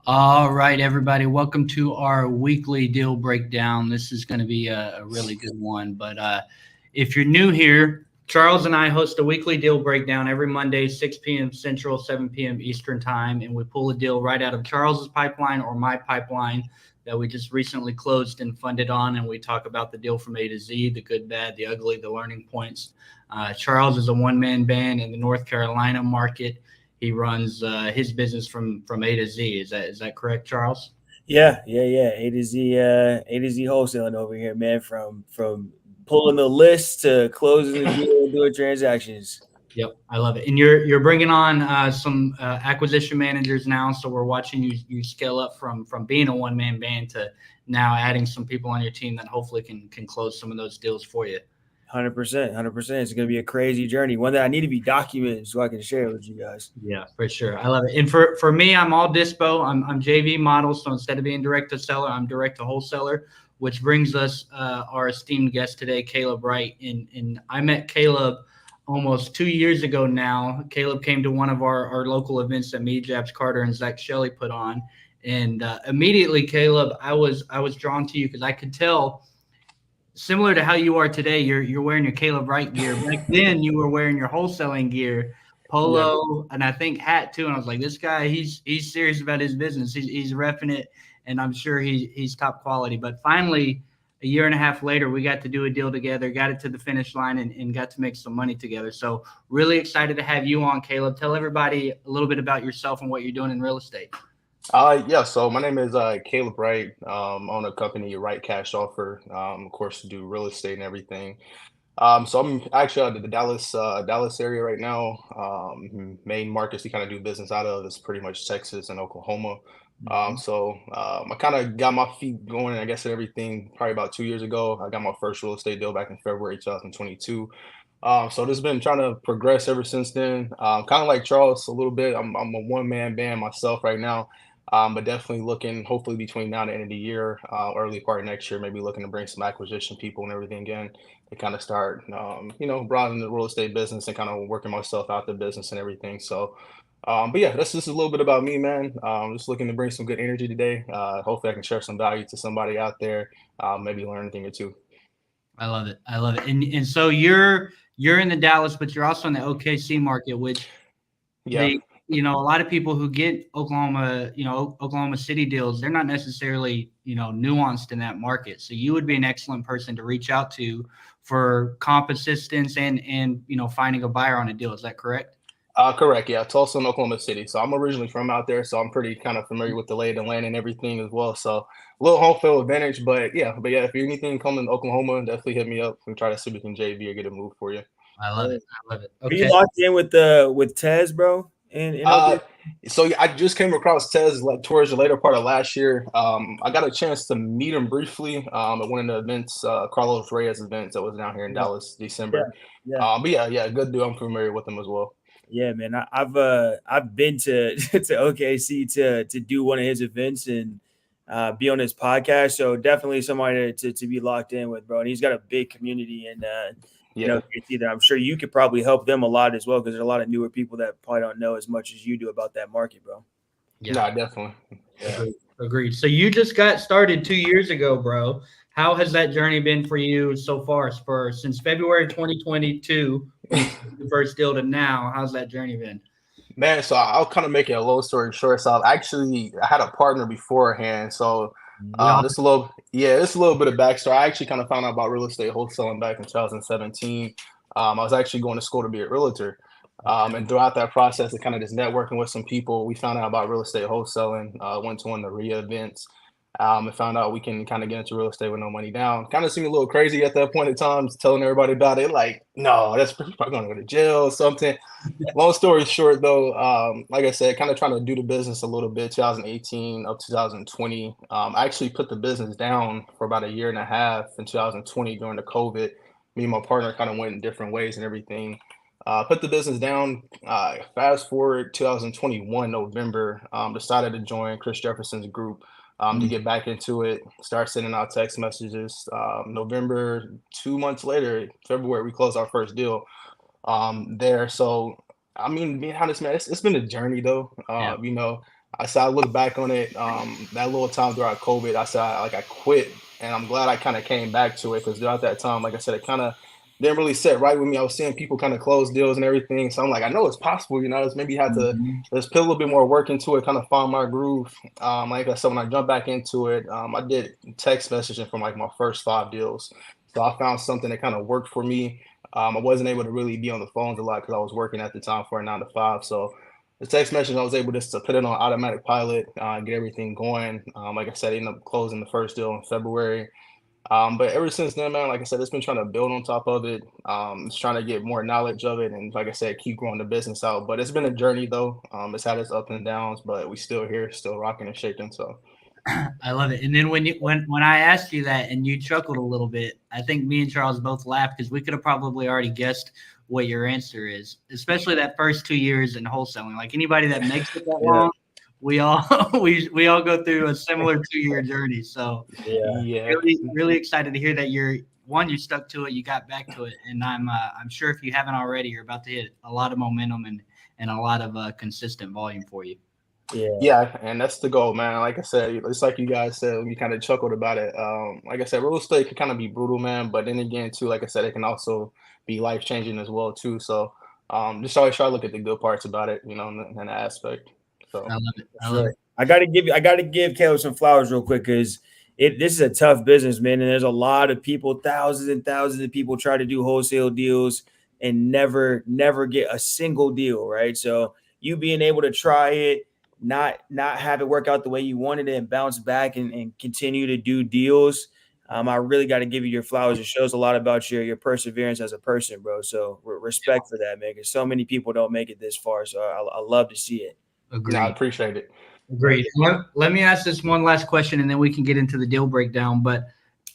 All right, everybody, welcome to our weekly deal breakdown. This is going to be a really good one. But if you're new here, Charles and I host a weekly deal breakdown every Monday, 6 p.m. Central, 7 p.m. Eastern Time, and we pull a deal right out of Charles's pipeline or my pipeline that we just recently closed and funded on, and we talk about the deal from A to Z, the good, bad, the ugly, the learning points. Charles is a one-man band in the North Carolina market. He runs his business from A to Z. Is that correct, Charles? Yeah. A to Z wholesaling over here, man. From pulling the list to closing the deal and doing transactions. Yep, I love it. And you're bringing on some acquisition managers now, so we're watching you scale up from being a one man band to now adding some people on your team that hopefully can close some of those deals for you. 100%, 100%. It's gonna be a crazy journey, one that I need to be documented so I can share it with you guys. Yeah, for sure. I love it. And for me, I'm all dispo. I'm JV model, so instead of being direct to seller, I'm direct to wholesaler, which brings us our esteemed guest today, Caleb Wright. And I met Caleb almost 2 years ago now. Caleb came to one of our local events that me, Jabs Carter, and Zach Shelley put on. And immediately, Caleb, I was drawn to you because I could tell, similar to how you are today, you're wearing your Caleb Wright gear. Back then, you were wearing your wholesaling gear, Yeah. polo, and I think hat too. And I was like, this guy, he's serious about his business. He's repping it, and I'm sure he's top quality. But finally, a year and a half later, we got to do a deal together, got it to the finish line, and got to make some money together. So really excited to have you on, Caleb. Tell everybody a little bit about yourself and what you're doing in real estate. Yeah, so my name is Caleb Wright. Own a company, Wright Cash Offer. Of course, do real estate and everything. So I'm actually out of the Dallas area right now. Main markets you kind of do business out of is pretty much Texas and Oklahoma. Mhm. I kind of got my feet going, I guess, and everything probably about 2 years ago. I got my first real estate deal back in February 2022. So this has been trying to progress ever since then. Kind of like Charles a little bit. I'm a one man band myself right now. But definitely looking, hopefully between now and the end of the year, early part of next year, maybe looking to bring some acquisition people and everything again to kind of start, broadening the real estate business and kind of working myself out the business and everything. But yeah, that's just a little bit about me, man. Just looking to bring some good energy today. Hopefully, I can share some value to somebody out there. Maybe learn a thing or two. I love it. I love it. And so you're in the Dallas, but you're also in the OKC market, which Yeah. they, a lot of people who get Oklahoma, Oklahoma City deals, they're not necessarily, nuanced in that market. So you would be an excellent person to reach out to for comp assistance and finding a buyer on a deal. Is that correct? Correct. Yeah, Tulsa and Oklahoma City. So I'm originally from out there, so I'm pretty kind of familiar with the lay of the land and everything as well. So a little home field advantage, but yeah, if anything coming to Oklahoma, definitely hit me up and try to see if we can JV or get a move for you. I love it. I love it. Are you Okay. locked in with Tez, bro? In Uh, OK? so yeah, I just came across Tez like towards the later part of last year. I got a chance to meet him briefly at one of the events, Carlos Reyes events that was down here in Yeah, Dallas, yeah, December. yeah. But yeah, good dude. I'm familiar with him as well. Yeah, man. I've been to to OKC to do one of his events and be on his podcast. So definitely somebody to be locked in with, bro. And he's got a big community in Yeah, OKC that I'm sure you could probably help them a lot as well because there's a lot of newer people that probably don't know as much as you do about that market, bro. Yeah. nah, definitely. Yeah. Agreed. Agreed. So you just got started 2 years ago, bro. How has that journey been for you so far? Since February 2022, when you took the first deal to now, how's that journey been? Man, so I'll kind of make it a long story short. I had a partner beforehand. We all This a little bit of backstory. I actually kind of found out about real estate wholesaling back in 2017. I was actually going to school to be a realtor. okay. And throughout that process and kind of just networking with some people, we found out about real estate wholesaling, went to one of the RIA events, and found out we can kind of get into real estate with no money down. Kind of seemed a little crazy at that point in time, telling everybody about it. Like, no, that's probably going to go to jail or something. Long story short, though, like I said, kind of trying to do the business a little bit, 2018 up to 2020. I actually put the business down for about a year and a half in 2020 during the COVID. Me and my partner kind of went in different ways and everything. Put the business down. Fast forward 2021 November, decided to join Chris Jefferson's group to Mm, get back into it. Start sending out text messages. November, 2 months later, February, we closed our first deal there. So, I mean, being honest, man, it's been a journey though. yeah. I said I look back on it, that little time throughout COVID. I said I quit, and I'm glad I kind of came back to it because throughout that time, like I said, it kind of didn't really sit right with me. I was seeing people kind of close deals and everything, so I'm like, I know it's possible, you know. Just maybe had to Mhm. let's put a little bit more work into it, kind of find my groove. Like I said, when I jumped back into it, I did text messaging from like my first 5 deals, so I found something that kind of worked for me. I wasn't able to really be on the phones a lot because I was working at the time for a 9 to 5, so the text message, I was able just to put it on automatic pilot, get everything going. Like I said, I ended up closing the first deal in February. But ever since then, man, like I said, it's been trying to build on top of it. It's trying to get more knowledge of it, and like I said, keep growing the business out. But it's been a journey, though. It's had its ups and downs, but we still here, still rocking and shaking. So I love it. And then when I asked you that and you chuckled a little bit, I think me and Charles both laughed because we could have probably already guessed what your answer is, especially that first 2 years in wholesaling. Like anybody that makes it that Yeah. long, we all we all go through a similar 2 year journey. So Yeah. yeah, really excited to hear that you stuck to it, you got back to it, and I'm sure if you haven't already, you're about to hit a lot of momentum and a lot of consistent volume for you. yeah, and that's the goal, man. Like I said, it's like you guys said, we kind of chuckled about it. Like I said, real estate can kind of be brutal, man, but then again, too, like I said, it can also be life changing as well, too. So just always try to look at the good parts about it, you know, in that aspect. I So love it. I love Sure. it. I gotta give Caleb some flowers real quick because this is a tough business, man. And there's a lot of people, thousands and thousands of people try to do wholesale deals and never get a single deal, right? So you being able to try it, not have it work out the way you wanted it and bounce back and continue to do deals. I really got to give you your flowers. It shows a lot about your perseverance as a person, bro. So respect for that, man. Because so many people don't make it this far. So I love to see it. no, I Agreed. appreciate it. Agreed. Let me ask this one last question, and then we can get into the deal breakdown.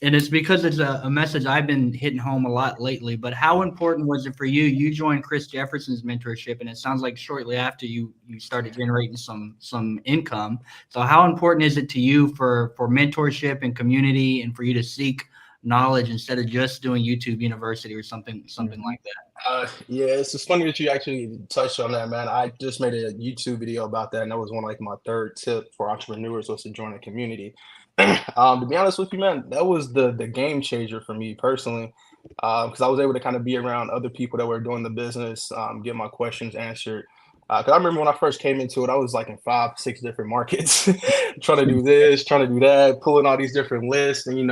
And it's because it's a message I've been hitting home a lot lately. But how important was it for you? You joined Chris Jefferson's mentorship, and it sounds like shortly after you started generating some income. So how important is it to you for mentorship and community, and for you to seek knowledge instead of just doing YouTube University or something like that? Yeah, it's just funny that you actually touched on that, man. I just made a YouTube video about that, and that was one of like my third tip for entrepreneurs was to join a community. To be honest with you, man, that was the game changer for me personally, because I was able to kind of be around other people that were doing the business, get my questions answered. Because I remember when I first came into it, I was like in 5, 6 different markets, trying to do this, trying to do that, pulling all these different lists, and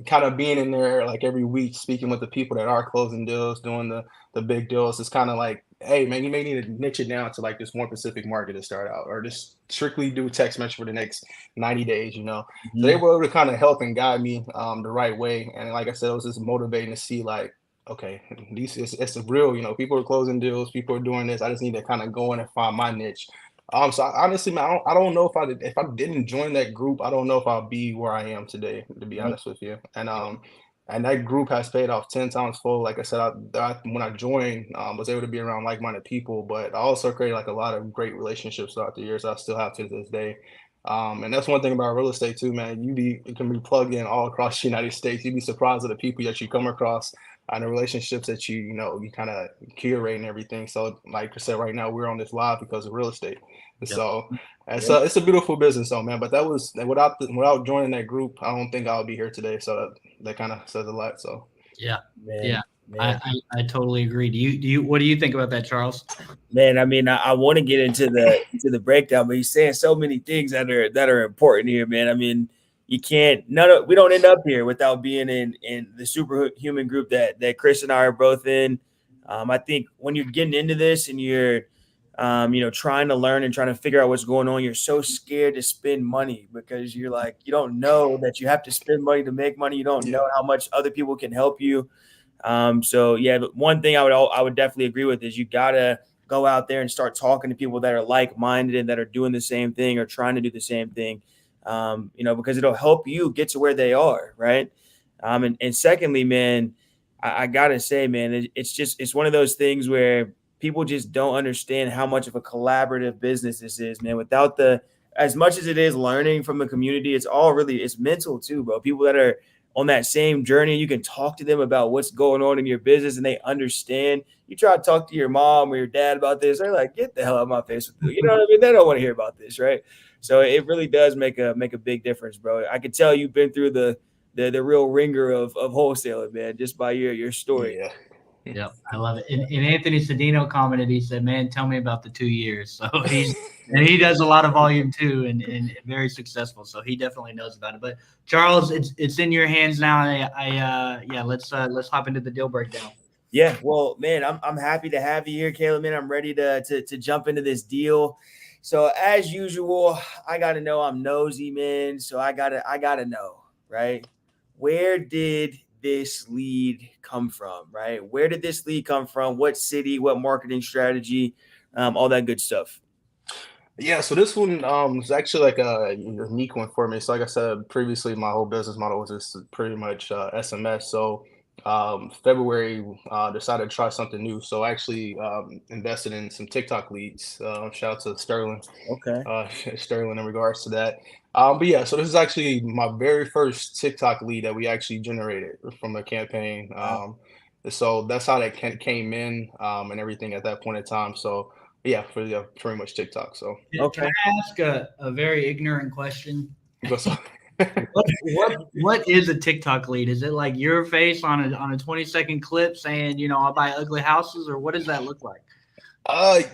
kind of being in there like every week, speaking with the people that are closing deals, doing the big deals. It's kind of like, hey man, you may need to niche it down to like this more specific market to start out, or just strictly do text message for the next 90 days. So they were able to kind of help and guide me the right way. And like I said, it was just motivating to see like, okay, it's a real, people are closing deals, people are doing this. I just need to kind of go in and find my niche. So honestly, man, I don't know if I didn't join that group, I don't know if I'll be where I am today, to be honest with you. And that group has paid off 10 times full. Like I said, when I joined, was able to be around like-minded people, but I also created like a lot of great relationships throughout the years I still have to this day. And that's one thing about real estate too, man. You can be plugged in all across the United States. You'd be surprised at the people that you come across and the relationships that you kind of curate and everything. So like I said, right now we're on this live because of real estate. Yep. So it's a beautiful business though, man. But that was without joining that group, I don't think I would be here today. So that kind of says a lot. So Yeah. Man, Yeah. man. I totally agree. What do you think about that, Charles? Man, I mean, I want to get into the breakdown, but he's saying so many things that are important here, man. I mean, you can't we don't end up here without being in the superhuman group that Chris and I are both in. I think when you're getting into this and you're trying to learn and trying to figure out what's going on, you're so scared to spend money because you're like, you don't know that you have to spend money to make money. You don't know how much other people can help you. So yeah, one thing I would definitely agree with is you gotta go out there and start talking to people that are like-minded and that are doing the same thing or trying to do the same thing. Because it'll help you get to where they are, right? And secondly, man, I gotta say, man, it's one of those things where people just don't understand how much of a collaborative business this is, man. Without as much as it is learning from the community, it's mental too, bro. People that are on that same journey, you can talk to them about what's going on in your business and they understand. You try to talk to your mom or your dad about this, they're like, get the hell out of my face with you. You know what I mean? They don't want to hear about this, right? So it really does make a big difference, bro. I can tell you've been through the real ringer of wholesaling, man, just by your story. Yeah. Yep, I love it. And Anthony Cedino commented, he said, "Man, tell me about the 2 years." So he does a lot of volume too, and very successful. So he definitely knows about it. But Charles, it's in your hands now. Let's hop into the deal breakdown. Yeah, well, man, I'm happy to have you here, Caleb. Man, I'm ready to jump into this deal. So as usual, I gotta know. I'm nosy, man. So I gotta know, right? Where did this lead come from, right? Where did this lead come from? What city? What marketing strategy? All that good stuff. Yeah, so this one was actually like a unique one for me. So like I said previously, my whole business model was just pretty much SMS. So February decided to try something new. So I actually invested in some TikTok leads. Shout out to Sterling. Okay. Sterling in regards to that. But yeah, so this is actually my very first TikTok lead that we actually generated from a campaign. So that's how that came in and everything at that point in time. So yeah, pretty much TikTok. So Okay. Can I ask a very ignorant question? What's up? What is a TikTok lead? Is it like your face on a 20-second clip saying, I'll buy ugly houses, or what does that look like?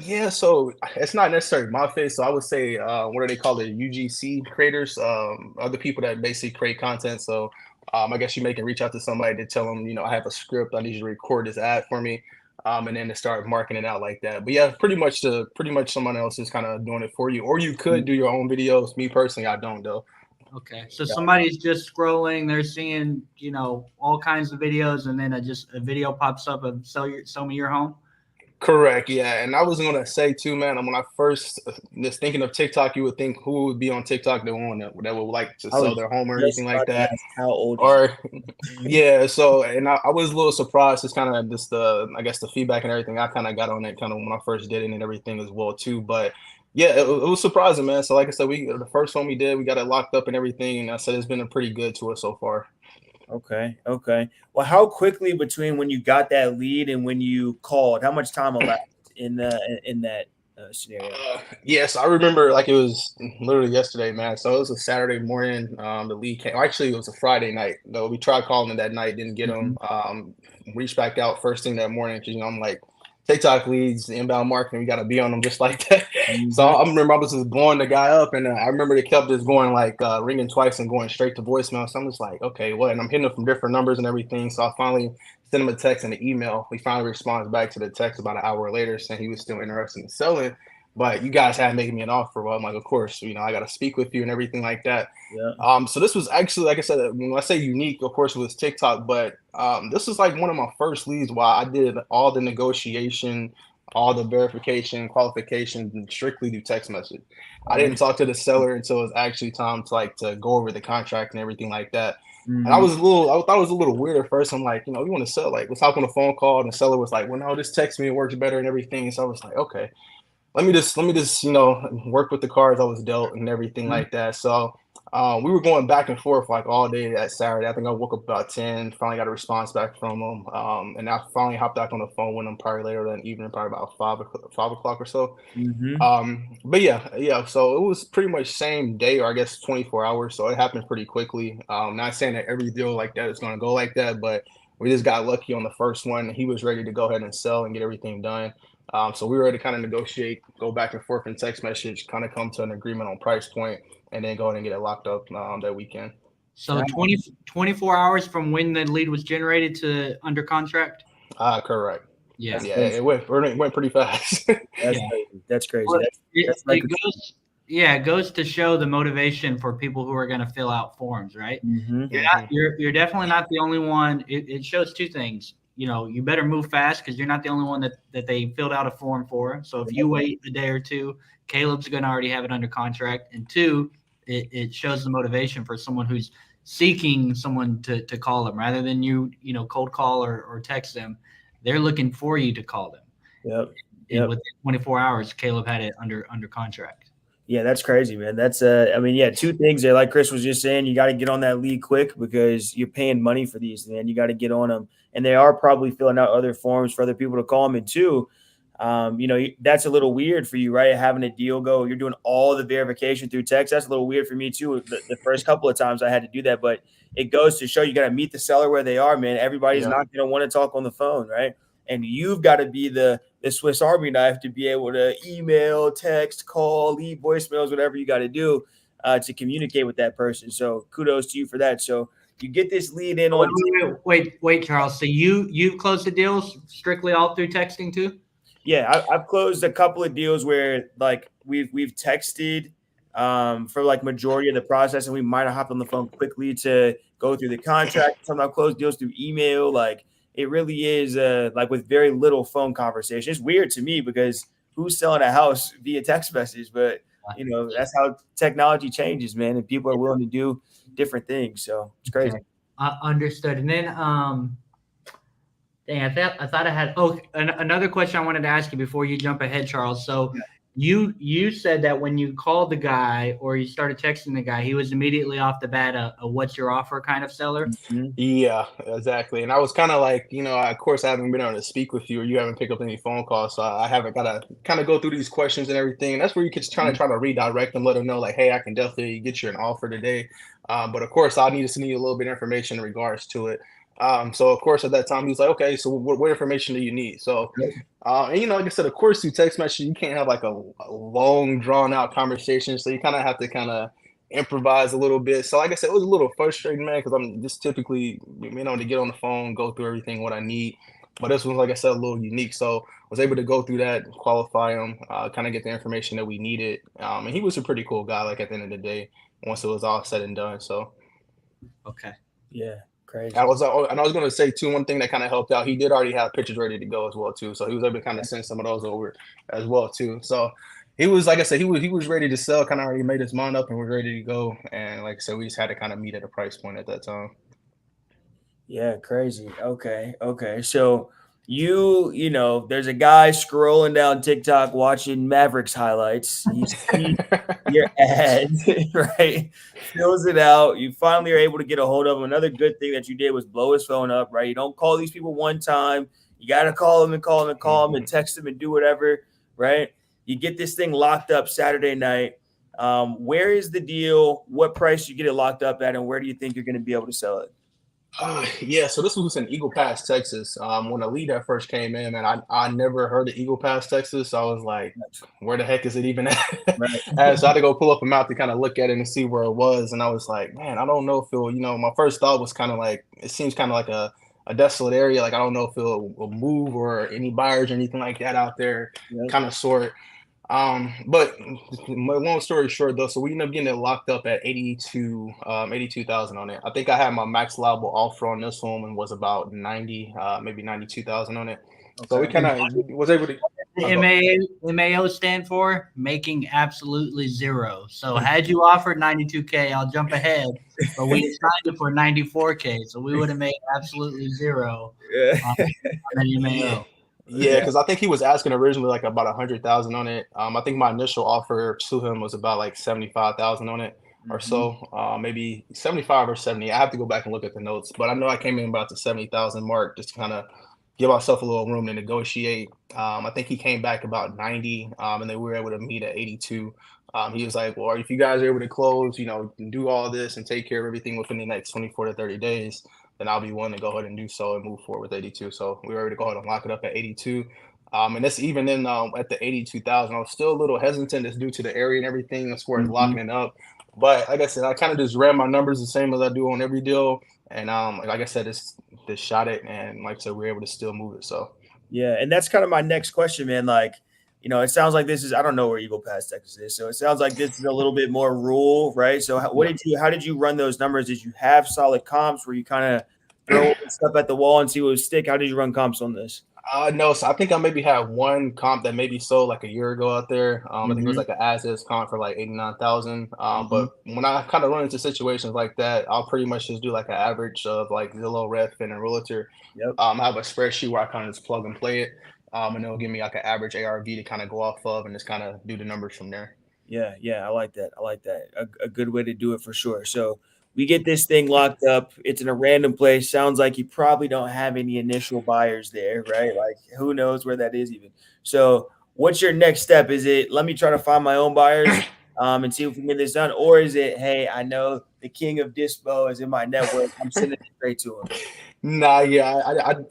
Yeah, so it's not necessarily my face. So I would say, what do they call it? UGC creators, other people that basically create content. So I guess you can reach out to somebody to tell them, I have a script. I need you to record this ad for me. And then to start marketing it out like that. But yeah, pretty much someone else is kind of doing it for you. Or you could do your own videos. Me personally, I don't though. Okay, so somebody's just scrolling, they're seeing, all kinds of videos, and then just a video pops up of sell me your home. Correct. Yeah. And I was going to say too, man, when I first just thinking of TikTok, you would think who would be on TikTok that would like to sell their home or anything like that. How old? Or yeah. So, and I was a little surprised. It's kind of just I guess the feedback and everything I kind of got on it kind of when I first did it and everything as well too. But yeah, it was surprising, man. So like I said, the first one we did, we got it locked up and everything. And I said, it's been pretty good to us so far. Okay. Well, how quickly between when you got that lead and when you called, how much time elapsed in that scenario? Yes, I remember like it was literally yesterday, man. So it was a Saturday morning. The lead came. Actually, it was a Friday night. Though we tried calling him that night, didn't get him. Reached back out first thing that morning because I'm like, TikTok leads, inbound marketing, we got to be on them just like that. So I remember I was just blowing the guy up, and I remember they kept just going like ringing twice and going straight to voicemail. So I'm just like, okay, what? And I'm hitting them from different numbers and everything. So I finally sent him a text and an email. He finally responds back to the text about an hour later saying he was still interested in selling, but you guys had making me an offer. Well, I'm like, of course, I got to speak with you and everything like that. Yeah. So this was actually, like I said, when I say unique, of course, it was TikTok, but this was like one of my first leads while I did all the negotiation, all the verification, qualification, strictly through text message. I didn't talk to the seller until it was actually time to go over the contract and everything like that. And I thought it was a little weird at first. I'm like, you want to sell, like, let's hop on a phone call. And the seller was like, well, no, just text me, it works better and everything. So I was like, okay, let me just work with the cards I was dealt and everything like that. So we were going back and forth like all day that Saturday. I think I woke up about 10, finally got a response back from him. And I finally hopped back on the phone with him probably later that evening, probably about 5 o'clock or so. But yeah. So it was pretty much same day, or I guess 24 hours. So it happened pretty quickly. Not saying that every deal like that is going to go like that, but we just got lucky on the first one. He was ready to go ahead and sell and get everything done. So we were ready to kind of negotiate, go back and forth in text message, kind of come to an agreement on price point, and then go ahead and get it locked up that weekend. So 24 hours from when the lead was generated to under contract? Correct. Yeah. It went pretty fast. That's crazy. Well, it goes to show the motivation for people who are going to fill out forms, right? You're definitely not the only one. It shows two things. You better move fast because you're not the only one that they filled out a form for. So if you wait a day or two, Caleb's going to already have it under contract. And two, it shows the motivation for someone who's seeking someone to call them rather than you cold call or text them. They're looking for you to call them. And within 24 hours, Caleb had it under contract. Yeah, that's crazy, man. That's two things there. Like Chris was just saying, you got to get on that lead quick because you're paying money for these, man. You got to get on them. And they are probably filling out other forms for other people to call them. And two, That's a little weird for you, right? Having a deal go, you're doing all the verification through text. That's a little weird for me too. The first couple of times I had to do that, but it goes to show you got to meet the seller where they are, man. Everybody's not going to want to talk on the phone, right? And you've got to be the Swiss Army knife to be able to email, text, call, leave voicemails, whatever you got to do to communicate with that person. So kudos to you for that. So you get this lead in on. Wait, Charles. So you've closed the deals strictly all through texting too? Yeah, I've closed a couple of deals where like we've texted for like majority of the process, and we might have hopped on the phone quickly to go through the contract. Sometimes I've closed deals through email. Like it really is like with very little phone conversation. It's weird to me because who's selling a house via text message? But that's how technology changes, man, and people are willing to do different things. So it's crazy. Understood. And then I thought I had another question I wanted to ask you before you jump ahead, Charles. So you said that when you called the guy or you started texting the guy, he was immediately off the bat a what's your offer kind of seller? Mm-hmm. Yeah, exactly. And I was kind of like, of course I haven't been able to speak with you or you haven't picked up any phone calls. So I haven't got to kind of go through these questions and everything. And that's where you can try to redirect them, let them know like, hey, I can definitely get you an offer today. But of course I need a little bit of information in regards to it. So of course at that time he was like, okay, so what information do you need? So, and like I said, of course through text message, you can't have like a long drawn out conversation. So you kind of have to improvise a little bit. So like I said, it was a little frustrating, man, because I'm just typically, to get on the phone, go through everything, what I need. But this was, like I said, a little unique. So I was able to go through that, qualify him, kind of get the information that we needed. And he was a pretty cool guy, like at the end of the day, once it was all said and done. So. Okay. Yeah. Crazy. I was going to say too, one thing that kind of helped out, he did already have pictures ready to go as well too, so he was able to kind of send some of those over as well too. So he was, like I said, he was ready to sell, kind of already made his mind up and was ready to go. And like I said, we just had to kind of meet at a price point at that time. Yeah, crazy. Okay. So there's a guy scrolling down TikTok watching Mavericks highlights. You see your ad, right? Fills it out. You finally are able to get a hold of him. Another good thing that you did was blow his phone up, right? You don't call these people one time. You got to call him and text him and do whatever, right? You get this thing locked up Saturday night. Where is the deal? What price you get it locked up at, and where do you think you're going to be able to sell it? Yeah, so this was in Eagle Pass, Texas. When the lead that first came in, man, I never heard of Eagle Pass, Texas. So I was like, where the heck is it even at? Right. So I had to go pull up a map to kind of look at it and see where it was. And I was like, man, I don't know if it'll, my first thought was kind of like, it seems kind of like a desolate area. Like, I don't know if it'll move or any buyers or anything like that out there, kind of sort. But my long story short though, so we ended up getting it locked up at 82,000 on it. I think I had my max allowable offer on this one and was about 90, maybe 92,000 on it. Okay. So we kind of was able to. MAO stand for making absolutely zero. So had you offered 92K, I'll jump ahead, but we signed it for 94K, so we would have made absolutely zero on MAO. Yeah, because I think he was asking originally like about 100,000 on it. I think my initial offer to him was about like 75,000 on it or so, maybe 75 or 70. I have to go back and look at the notes, but I know I came in about the 70,000 mark just to kind of give ourselves a little room to negotiate. I think he came back about 90, and then we were able to meet at 82. He was like, well, if you guys are able to close, do all this and take care of everything within the next 24 to 30 days, then I'll be willing to go ahead and do so and move forward with 82. So we were able to go ahead and lock it up at 82. And that's even in at the 82,000. I was still a little hesitant just due to the area and everything as far as locking it up. But like I said, I kind of just ran my numbers the same as I do on every deal. And like I said, just shot it. And like I said, we were able to still move it. So yeah, and that's kind of my next question, man. Like, it sounds like this is, I don't know where Eagle Pass, Texas is. So it sounds like this is a little bit more rural, right? So how did you run those numbers? Did you have solid comps where you kind of throw stuff at the wall and see what would stick? How did you run comps on this? No, so I think I maybe had one comp that maybe sold like a year ago out there. I think it was like an as-is comp for like 89,000. But when I kind of run into situations like that, I'll pretty much just do like an average of like Zillow, Redfin, and Realtor. I have a spreadsheet where I kind of just plug and play it. And it'll give me like an average ARV to kind of go off of and just kind of do the numbers from there. Yeah, I like that. A good way to do it for sure. So we get this thing locked up. It's in a random place. Sounds like you probably don't have any initial buyers there, right? Like who knows where that is even. So what's your next step? Is it let me try to find my own buyers and see if we can get this done? Or is it, hey, I know the king of Dispo is in my network. I'm sending it straight to him. Nah, yeah,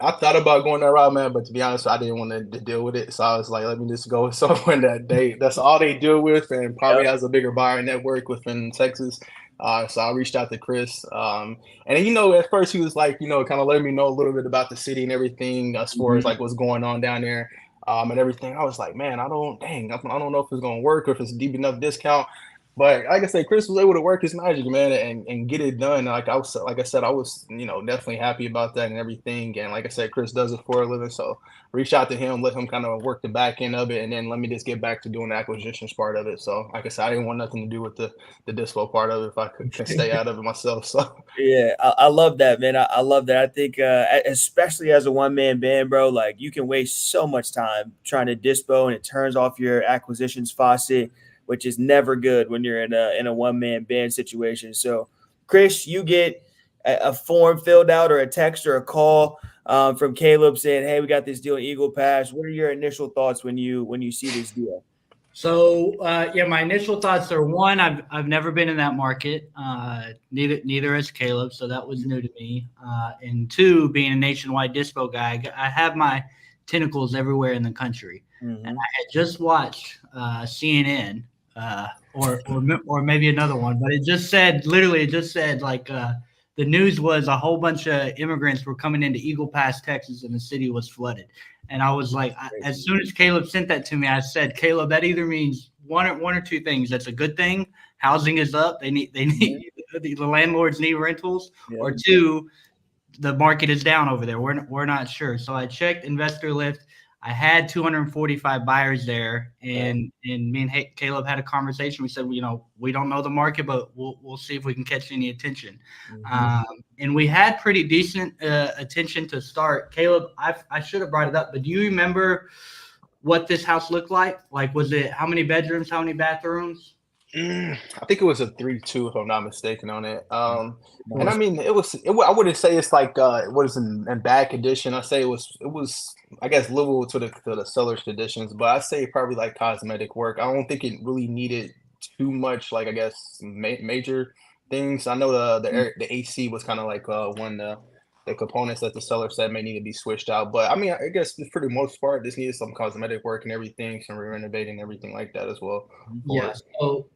I thought about going that route, man, but to be honest, I didn't want to deal with it. So I was like, let me just go with someone that's all they deal with and probably has a bigger buyer network within Texas. So I reached out to Chris. And at first he was like, kind of letting me know a little bit about the city and everything as far as like what's going on down there and everything. I was like, man, I don't know if it's going to work or if it's a deep enough discount. But like I said, Chris was able to work his magic, man, and get it done. Like I said, I was, definitely happy about that and everything. And like I said, Chris does it for a living, so reach out to him, let him kind of work the back end of it, and then let me just get back to doing the acquisitions part of it. So like I said, I didn't want nothing to do with the dispo part of it if I could stay out of it myself. So yeah, I love that, man. I love that. I think especially as a one-man band, bro, like you can waste so much time trying to dispo and it turns off your acquisitions faucet, which is never good when you're in a one-man band situation. So, Chris, you get a form filled out or a text or a call from Caleb saying, "Hey, we got this deal at Eagle Pass." What are your initial thoughts when you see this deal? So my initial thoughts are, one, I've never been in that market. Neither has Caleb, so that was new to me. And two, being a nationwide dispo guy, I have my tentacles everywhere in the country. And I had just watched CNN. Or maybe another one, but it just said like the news was a whole bunch of immigrants were coming into Eagle Pass, Texas, and the city was flooded. And I was like, as soon as Caleb sent that to me, I said, Caleb, that either means one or two things. That's a good thing. Housing is up. They need the landlords need rentals, or two, the market is down over there. We're not sure. So I checked Investor Lift. I had 245 buyers there, and me and Caleb had a conversation. We said, we don't know the market, but we'll see if we can catch any attention. And we had pretty decent attention to start. Caleb, I should have brought it up, but do you remember what this house looked like? Like, was it how many bedrooms, how many bathrooms? I think it was a 3-2, if I'm not mistaken, on it. And I mean, I wouldn't say it's like it was in bad condition. I say it was I guess livable to the seller's conditions, but I say probably like cosmetic work. I don't think it really needed too much, like I guess major things. I know the AC was kind of like one the components that the seller said may need to be switched out. But I mean, I guess for the most part, this needed some cosmetic work and everything, some renovating, everything like that as well. Yeah.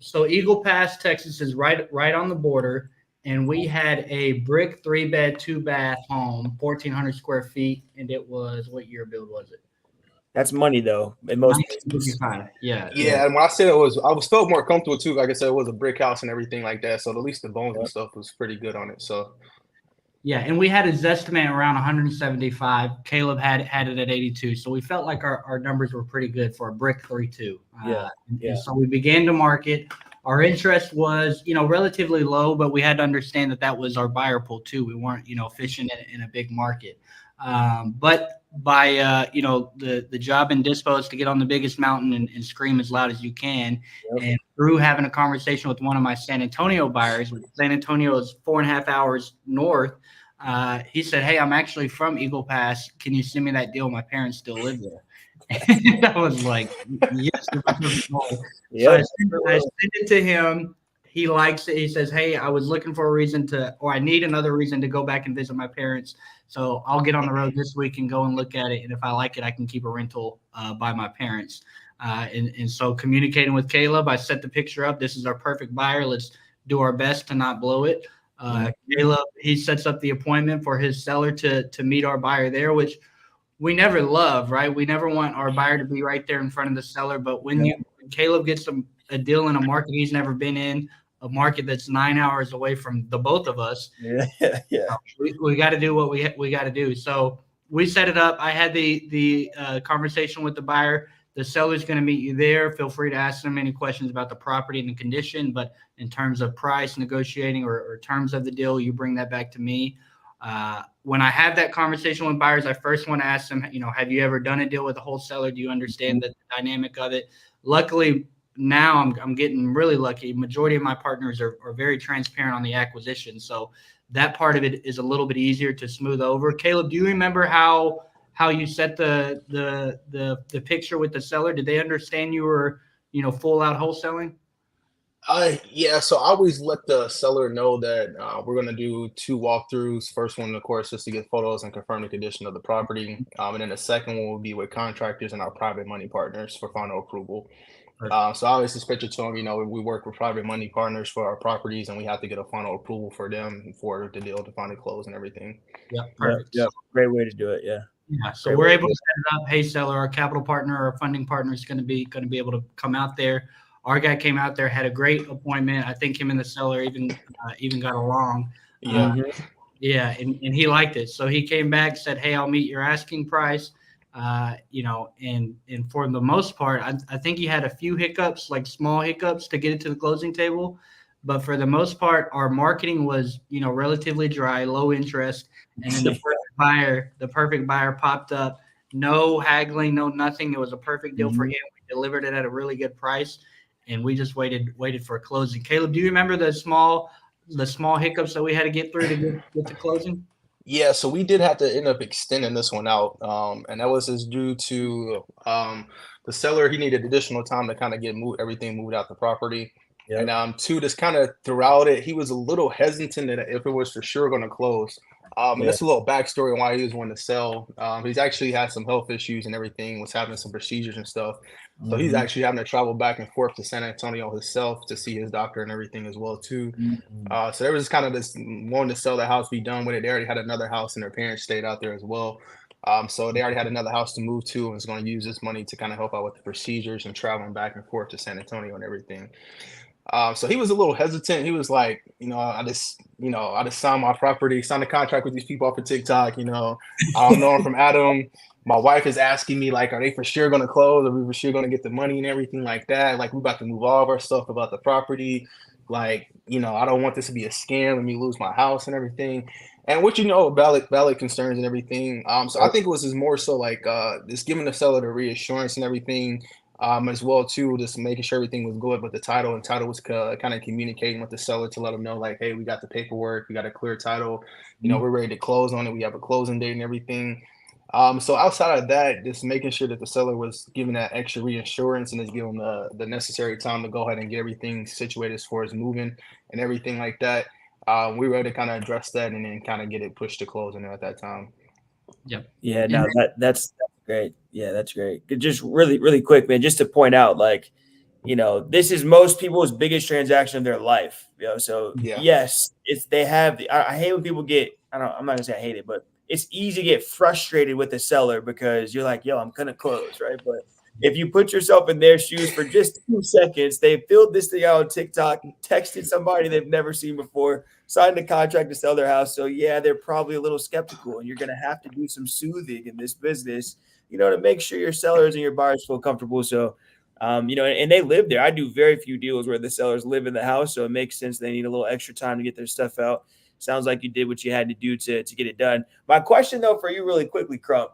So Eagle Pass, Texas is right on the border, and we had a brick 3-bed, 2-bath home, 1,400 square feet, and it was, what year build was it? That's money though. In most Yeah. And when I said I was felt more comfortable too. Like I said, it was a brick house and everything like that. So at least the bones and stuff was pretty good on it. So. Yeah, and we had a Zestimate around 175. Caleb had it at 82. So we felt like our numbers were pretty good for a brick 3-2. And so we began to market. Our interest was, relatively low, but we had to understand that was our buyer pool too. We weren't, fishing in a big market. But by, the job in dispo is to get on the biggest mountain and scream as loud as you can. Yep. And through having a conversation with one of my San Antonio buyers, San Antonio is 4.5 hours north. He said, "Hey, I'm actually from Eagle Pass. Can you send me that deal? My parents still live there." And I was like, "Yes." So I sent it to him. He likes it. He says, "Hey, I was looking for a reason I need another reason to go back and visit my parents. So I'll get on the road this week and go and look at it. And if I like it, I can keep a rental by my parents." And so communicating with Caleb, I set the picture up. This is our perfect buyer. Let's do our best to not blow it. Caleb, he sets up the appointment for his seller to meet our buyer there, which we never love, right? We never want our buyer to be right there in front of the seller. But when Caleb gets a deal in a market he's never been in, a market that's 9 hours away from the both of us, we got to do what we got to do. So we set it up. I had the conversation with the buyer. The seller's going to meet you there. Feel free to ask them any questions about the property and the condition. But in terms of price, negotiating, or terms of the deal, you bring that back to me. When I have that conversation with buyers, I first want to ask them, have you ever done a deal with a wholesaler? Do you understand the dynamic of it? Luckily, now I'm getting really lucky. Majority of my partners are very transparent on the acquisition, so that part of it is a little bit easier to smooth over. Caleb, do you remember how you set the picture with the seller? Did they understand you were, full out wholesaling? Yeah, so I always let the seller know that we're going to do 2 walkthroughs. First one, of course, just to get photos and confirm the condition of the property. And then the second one will be with contractors and our private money partners for final approval. So I always suspect to them, we work with private money partners for our properties, and we have to get a final approval for them for the deal to finally close and everything. Yeah, perfect. Yeah, great way to do it. Yeah. Yeah, so we're able to set it up. Hey, seller, our capital partner, our funding partner is going to be able to come out there. Our guy came out there, had a great appointment. I think him and the seller even got along. Yeah. Yeah, and he liked it. So he came back, said, "Hey, I'll meet your asking price." And for the most part, I think he had a few hiccups, like small hiccups, to get it to the closing table. But for the most part, our marketing was, relatively dry, low interest, and then the perfect buyer popped up. No haggling, no nothing. It was a perfect deal for him. We delivered it at a really good price, and we just waited for a closing. Caleb, do you remember the small hiccups that we had to get through to get to closing? Yeah, so we did have to end up extending this one out, and that was just due to the seller. He needed additional time to kind of get everything moved out the property. Yep. And two, just kind of throughout it, he was a little hesitant that if it was for sure going to close. And that's a little backstory on why he was wanting to sell. He's actually had some health issues and everything, was having some procedures and stuff. So he's actually having to travel back and forth to San Antonio himself to see his doctor and everything as well too. So there was kind of this wanting to sell the house, be done with it. They already had another house and their parents stayed out there as well. So they already had another house to move to and was going to use this money to kind of help out with the procedures and traveling back and forth to San Antonio and everything. So he was a little hesitant. He was like, I just signed my property, signed a contract with these people off of TikTok. I don't know him from Adam. My wife is asking me, like, are they for sure going to close? Are we for sure going to get the money and everything like that? Like, we're about to move all of our stuff about the property. Like, I don't want this to be a scam and me lose my house and everything. And what valid concerns and everything. So I think it was just more so like just giving the seller the reassurance and everything. As well too, just making sure everything was good with the title, and title was kind of communicating with the seller to let them know, like, hey, we got the paperwork, we got a clear title, we're ready to close on it, we have a closing date and everything. So outside of that, just making sure that the seller was giving that extra reassurance and is giving the necessary time to go ahead and get everything situated as far as moving and everything like that. We were able to kind of address that and then kind of get it pushed to closing at that time. Yep. Yeah, no, that's great. Yeah, that's great. Just really, really quick, man, just to point out, like, this is most people's biggest transaction of their life. So yes, I hate when people I'm not gonna say I hate it, but it's easy to get frustrated with the seller because you're like, yo, I'm gonna close, right? But if you put yourself in their shoes for just 2 seconds, they filled this thing out on TikTok, texted somebody they've never seen before, signed a contract to sell their house. So yeah, they're probably a little skeptical, and you're going to have to do some soothing in this business, to make sure your sellers and your buyers feel comfortable. So, and they live there. I do very few deals where the sellers live in the house. So it makes sense. They need a little extra time to get their stuff out. Sounds like you did what you had to do to get it done. My question though, for you really quickly, Crump,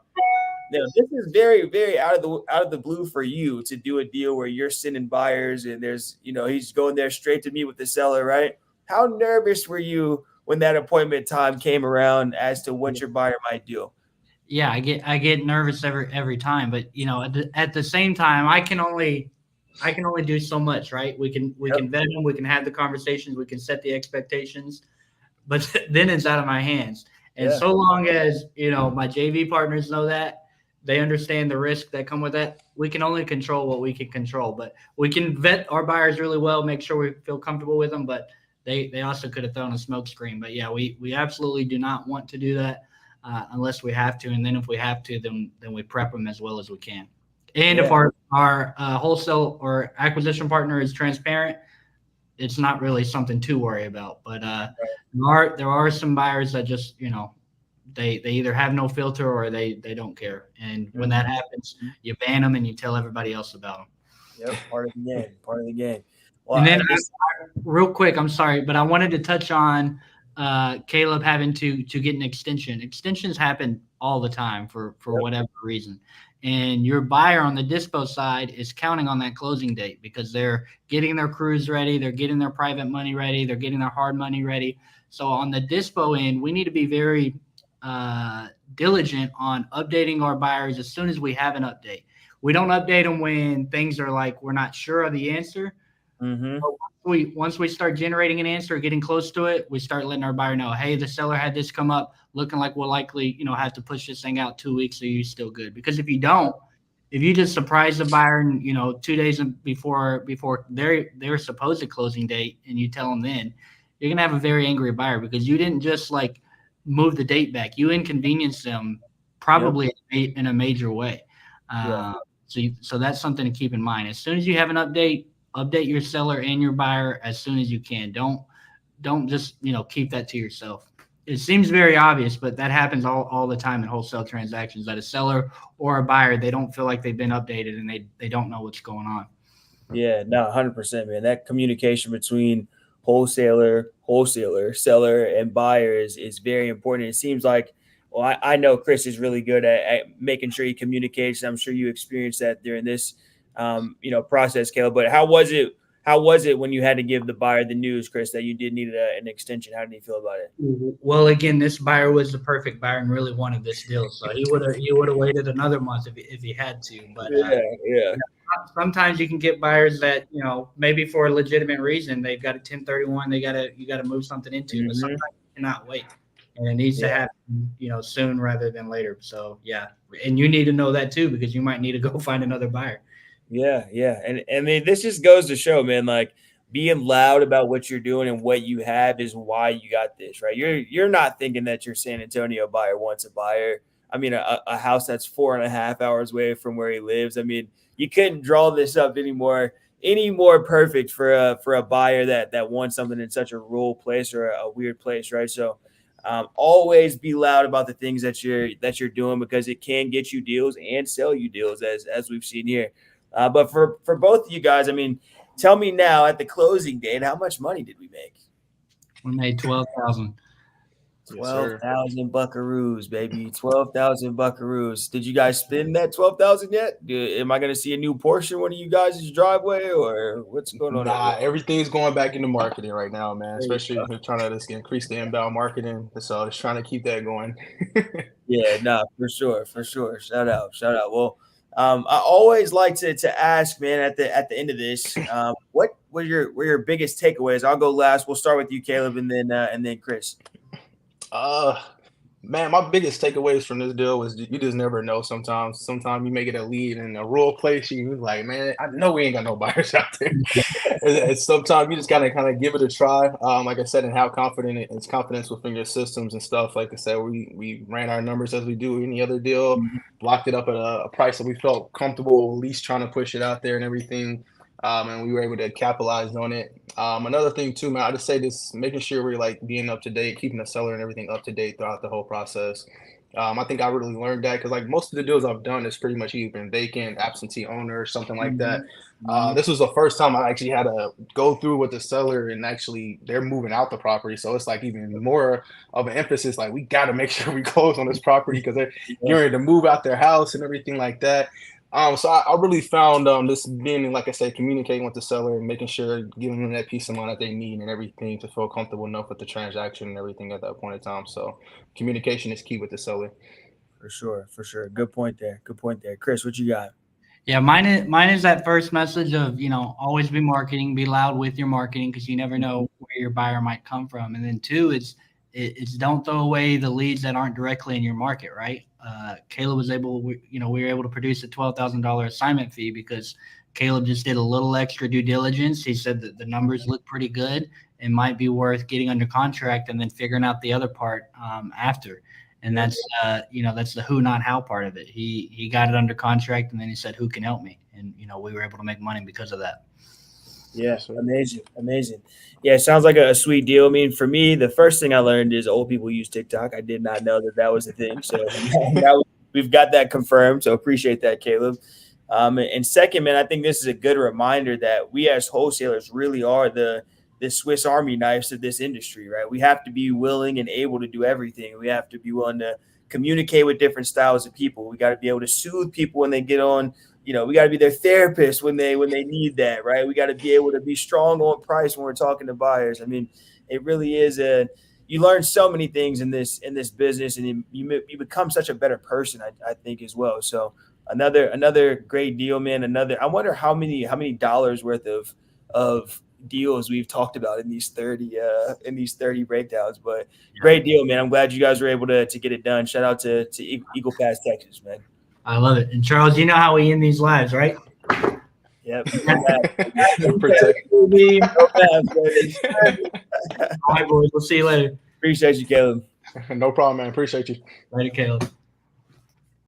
this is very, very out of the blue for you to do a deal where you're sending buyers and there's, he's going there straight to meet with the seller, right? How nervous were you when that appointment time came around as to what your buyer might do? Yeah, I get nervous every time, but at the same time, I can only do so much, right? We can vet them, we can have the conversations, we can set the expectations, but then it's out of my hands. And so long as my JV partners know that, they understand the risk that come with that, we can only control what we can control. But we can vet our buyers really well, make sure we feel comfortable with them. But they also could have thrown a smoke screen. But yeah, we absolutely do not want to do that unless we have to. And then if we have to, then we prep them as well as we can. And if our wholesale or acquisition partner is transparent, it's not really something to worry about. But there are some buyers that just they either have no filter or they don't care. And when that happens, you ban them and you tell everybody else about them. Yep, part of the game. Well, and then real quick, I'm sorry, but I wanted to touch on Caleb having to get an extension. Extensions happen all the time for whatever reason. And your buyer on the dispo side is counting on that closing date because they're getting their crews ready, they're getting their private money ready, they're getting their hard money ready. So on the dispo end, we need to be very diligent on updating our buyers as soon as we have an update. We don't update them when things are like we're not sure of the answer. Mm-hmm. Once we start generating an answer, getting close to it, we start letting our buyer know, hey, the seller had this come up, looking like we'll likely, have to push this thing out 2 weeks. Are you still good? Because if you don't, if you just surprise the buyer and 2 days before their supposed closing date, and you tell them then, you're gonna have a very angry buyer because you didn't just like move the date back. You inconvenienced them probably in a major way. So that's something to keep in mind. As soon as you have an update your seller and your buyer as soon as you can. Don't just keep that to yourself. It seems very obvious, but that happens all the time in wholesale transactions, that a seller or a buyer, they don't feel like they've been updated and they don't know what's going on. Yeah, no, 100%, man. That communication between wholesaler, seller, and buyer is very important. It seems like, well, I know Chris is really good at making sure he communicates. I'm sure you experienced that during this process, Caleb. But how was it when you had to give the buyer the news, Chris, that you did need an extension? How did he feel about it? Well, again, this buyer was the perfect buyer and really wanted this deal, so he would have waited another month if he had to. But sometimes you can get buyers that maybe for a legitimate reason they've got a 1031 you got to move something into, but sometimes you cannot wait, and it needs to happen soon rather than later. So and you need to know that too, because you might need to go find another buyer. Yeah. And I mean, this just goes to show, man, like being loud about what you're doing and what you have is why you got this, right? You're not thinking that your San Antonio buyer wants a buyer. I mean, a house that's 4.5 hours away from where he lives. I mean, you couldn't draw this up any more perfect for a buyer that wants something in such a rural place or a weird place, right? So always be loud about the things that you're doing, because it can get you deals and sell you deals, as we've seen here. But for both of you guys, I mean, tell me now at the closing date, how much money did we make? We made $12,000. 12,000 buckaroos, baby. 12,000 buckaroos. Did you guys spend that 12,000 yet? Am I going to see a new Porsche in one of you guys' driveway, or what's going on? Nah, everything's going back into marketing right now, man. Especially if we're trying to just increase the inbound marketing. So just trying to keep that going. Yeah, no, for sure. Shout out. Well, I always like to ask, man, at the end of this, what were your biggest takeaways? I'll go last. We'll start with you, Caleb, and then Chris. Man, my biggest takeaways from this deal was you just never know. Sometimes you may get a lead in a rural place. You're like, man, I know we ain't got no buyers out there. And sometimes you just gotta kind of give it a try. Like I said, and have confidence within your systems and stuff. Like I said, we ran our numbers as we do any other deal, blocked it up at a price that we felt comfortable, at least trying to push it out there and everything. And we were able to capitalize on it. Another thing too, man, I just say this, making sure we're like being up to date, keeping the seller and everything up to date throughout the whole process. I think I really learned that because like most of the deals I've done is pretty much either been vacant, absentee owner, or something like that. This was the first time I actually had to go through with the seller and actually they're moving out the property. So it's like even more of an emphasis, like we got to make sure we close on this property because they're getting ready to move out their house and everything like that. So I really found this being, like I said, communicating with the seller and making sure, giving them that peace of mind that they need and everything to feel comfortable enough with the transaction and everything at that point in time. So communication is key with the seller. For sure. Good point there. Chris, what you got? Yeah, mine is that first message of, always be marketing, be loud with your marketing, because you never know where your buyer might come from. And then two, it's don't throw away the leads that aren't directly in your market, right? Caleb was we were able to produce a $12,000 assignment fee because Caleb just did a little extra due diligence. He said that the numbers look pretty good and might be worth getting under contract and then figuring out the other part after. And that's that's the who, not how part of it. He got it under contract and then he said, who can help me? And, we were able to make money because of that. Yeah, amazing. Yeah, it sounds like a sweet deal. I mean, for me, the first thing I learned is old people use TikTok. I did not know that was a thing. So now we've got that confirmed. So appreciate that, Caleb. And second, man, I think this is a good reminder that we as wholesalers really are the Swiss Army knives of this industry, right? We have to be willing and able to do everything. We have to be willing to communicate with different styles of people. We got to be able to soothe people when they get on. We got to be their therapist when they need that, right? We got to be able to be strong on price when we're talking to buyers. I mean, it really is you learn so many things in this business, and you become such a better person, I think, as well. So another great deal, man. I wonder how many dollars worth of deals we've talked about in these 30 breakdowns, but great deal, man. I'm glad you guys were able to get it done. Shout out to Eagle Pass, Texas, man. I love it. And Charles, you know how we end these lives, right? Yep. Protect. All All right, boys. We'll see you later. Appreciate you, Caleb. No problem, man. Appreciate you. Later, Caleb.